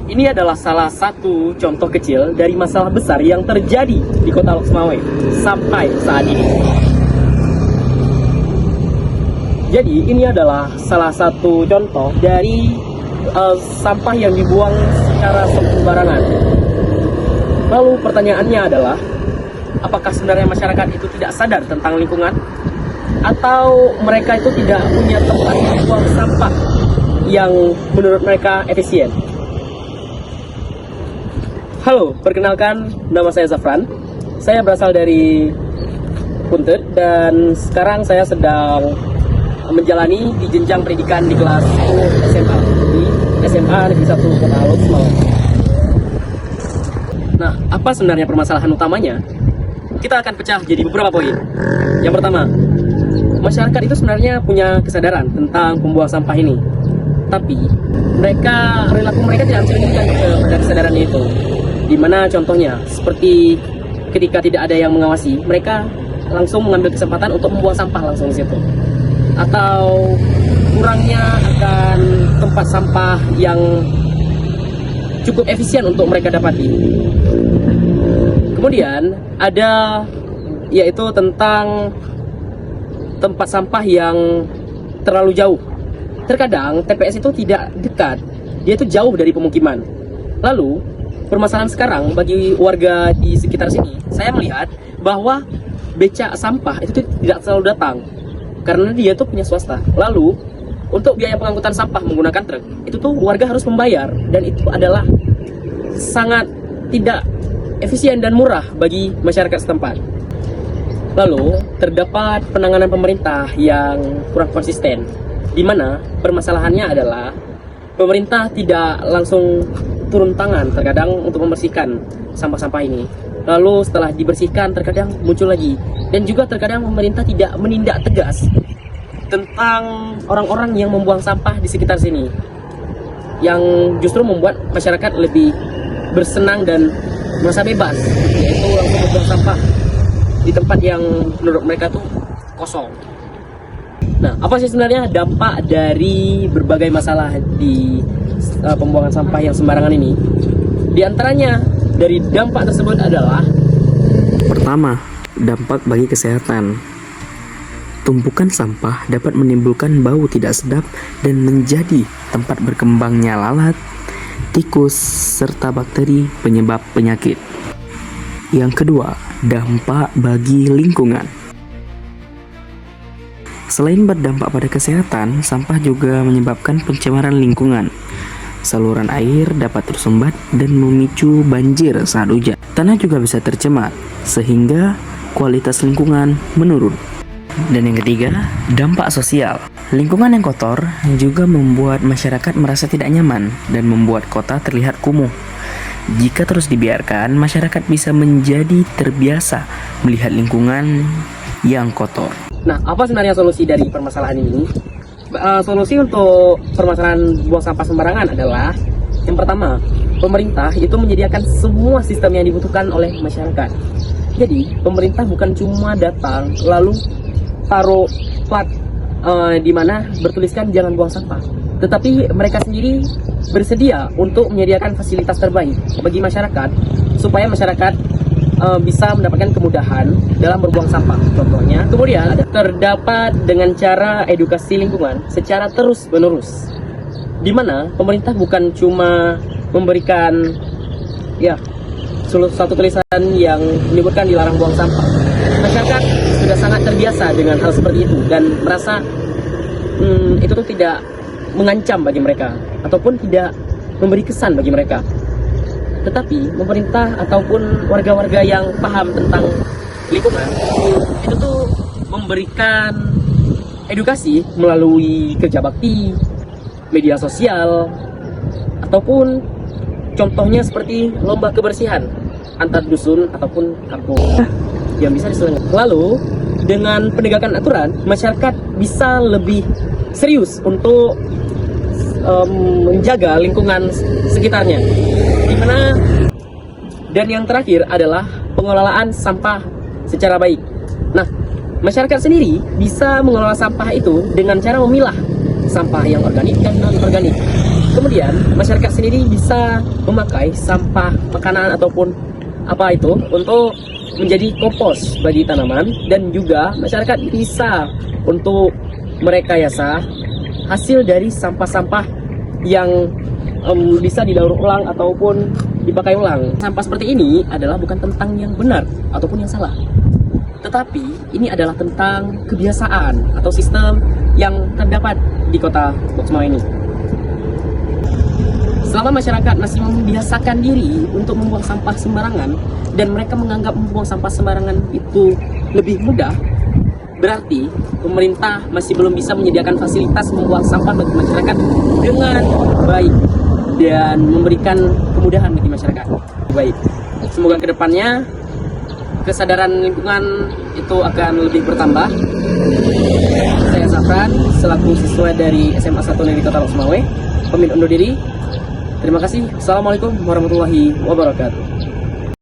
Ini adalah salah satu contoh kecil dari masalah besar yang terjadi di Kota Loksmawe sampai saat ini. Jadi ini adalah salah satu contoh dari sampah yang dibuang secara sembarangan. Lalu pertanyaannya adalah, apakah sebenarnya masyarakat itu tidak sadar tentang lingkungan? Atau mereka itu tidak punya tempat membuang sampah yang menurut mereka efisien? Halo, perkenalkan, nama saya Zafran. Saya berasal dari Puntet dan sekarang saya sedang menjalani di jenjang pendidikan di kelas 10 SMA di SMA Negeri 1 Kota Loksmawe. Nah, apa sebenarnya permasalahan utamanya? Kita akan pecah jadi beberapa poin. Yang pertama, masyarakat itu sebenarnya punya kesadaran tentang pembuang sampah ini, tapi perilaku mereka tidak mencerminkan pada kesadarannya itu. Dimana contohnya, seperti ketika tidak ada yang mengawasi, mereka langsung mengambil kesempatan untuk membuang sampah langsung di situ. Atau kurangnya akan tempat sampah yang cukup efisien untuk mereka dapati. Kemudian ada yaitu tentang tempat sampah yang terlalu jauh. Terkadang TPS itu tidak dekat, dia itu jauh dari pemukiman. Lalu permasalahan sekarang bagi warga di sekitar sini, saya melihat bahwa becak sampah itu tidak selalu datang karena dia tuh punya swasta. Lalu untuk biaya pengangkutan sampah menggunakan truk itu tuh warga harus membayar, dan itu adalah sangat tidak efisien dan murah bagi masyarakat setempat. Lalu terdapat penanganan pemerintah yang kurang konsisten, di mana permasalahannya adalah pemerintah tidak langsung turun tangan terkadang untuk membersihkan sampah-sampah ini. Lalu setelah dibersihkan terkadang muncul lagi, dan juga terkadang pemerintah tidak menindak tegas tentang orang-orang yang membuang sampah di sekitar sini, yang justru membuat masyarakat lebih bersenang dan merasa bebas, yaitu langsung membuang sampah di tempat yang menurut mereka tuh kosong. Nah, apa sih sebenarnya dampak dari berbagai masalah di pembuangan sampah yang sembarangan ini? Di antaranya dari dampak tersebut adalah: pertama, dampak bagi kesehatan. Tumpukan sampah dapat menimbulkan bau tidak sedap dan menjadi tempat berkembangnya lalat, tikus, serta bakteri penyebab penyakit. Yang kedua, dampak bagi lingkungan. Selain berdampak pada kesehatan, sampah juga menyebabkan pencemaran lingkungan. Saluran air dapat tersumbat dan memicu banjir saat hujan. Tanah juga bisa tercemar, sehingga kualitas lingkungan menurun. Dan yang ketiga, dampak sosial. Lingkungan yang kotor juga membuat masyarakat merasa tidak nyaman dan membuat kota terlihat kumuh. Jika terus dibiarkan, masyarakat bisa menjadi terbiasa melihat lingkungan yang kotor. Nah, apa sebenarnya solusi dari permasalahan ini? Solusi untuk permasalahan buang sampah sembarangan adalah, yang pertama, pemerintah itu menyediakan semua sistem yang dibutuhkan oleh masyarakat. Jadi, pemerintah bukan cuma datang lalu taruh plat di mana bertuliskan jangan buang sampah, tetapi mereka sendiri bersedia untuk menyediakan fasilitas terbaik bagi masyarakat supaya masyarakat bisa mendapatkan kemudahan dalam berbuang sampah. Contohnya, kemudian terdapat dengan cara edukasi lingkungan secara terus-menerus, di mana pemerintah bukan cuma memberikan satu tulisan yang menyebutkan dilarang buang sampah. Masyarakat sudah sangat terbiasa dengan hal seperti itu dan merasa itu tuh tidak mengancam bagi mereka ataupun tidak memberi kesan bagi mereka. Tetapi pemerintah ataupun warga-warga yang paham tentang lingkungan itu tuh memberikan edukasi melalui kerja bakti, media sosial, ataupun contohnya seperti lomba kebersihan antar dusun ataupun kampung yang bisa diselenggarakan. Lalu dengan penegakan aturan, masyarakat bisa lebih serius untuk menjaga lingkungan sekitarnya. Dan yang terakhir adalah pengelolaan sampah secara baik. Nah, masyarakat sendiri bisa mengelola sampah itu dengan cara memilah sampah yang organik dan non-organik. Kemudian masyarakat sendiri bisa memakai sampah makanan ataupun apa itu untuk menjadi kompos bagi tanaman, dan juga masyarakat bisa untuk merekayasa hasil dari sampah-sampah yang bisa didaur ulang ataupun dipakai ulang. Sampah seperti ini adalah bukan tentang yang benar ataupun yang salah, tetapi ini adalah tentang kebiasaan atau sistem yang terdapat di kota Loksmawe ini. Selama masyarakat masih membiasakan diri untuk membuang sampah sembarangan dan mereka menganggap membuang sampah sembarangan itu lebih mudah, berarti pemerintah masih belum bisa menyediakan fasilitas membuang sampah bagi masyarakat dengan baik dan memberikan kemudahan bagi masyarakat. Baik, semoga kedepannya kesadaran lingkungan itu akan lebih bertambah. Saya Zafran, selaku siswa dari SMA 1 Negeri Kota Loksmawe, pamit undur diri. Terima kasih. Assalamualaikum warahmatullahi wabarakatuh.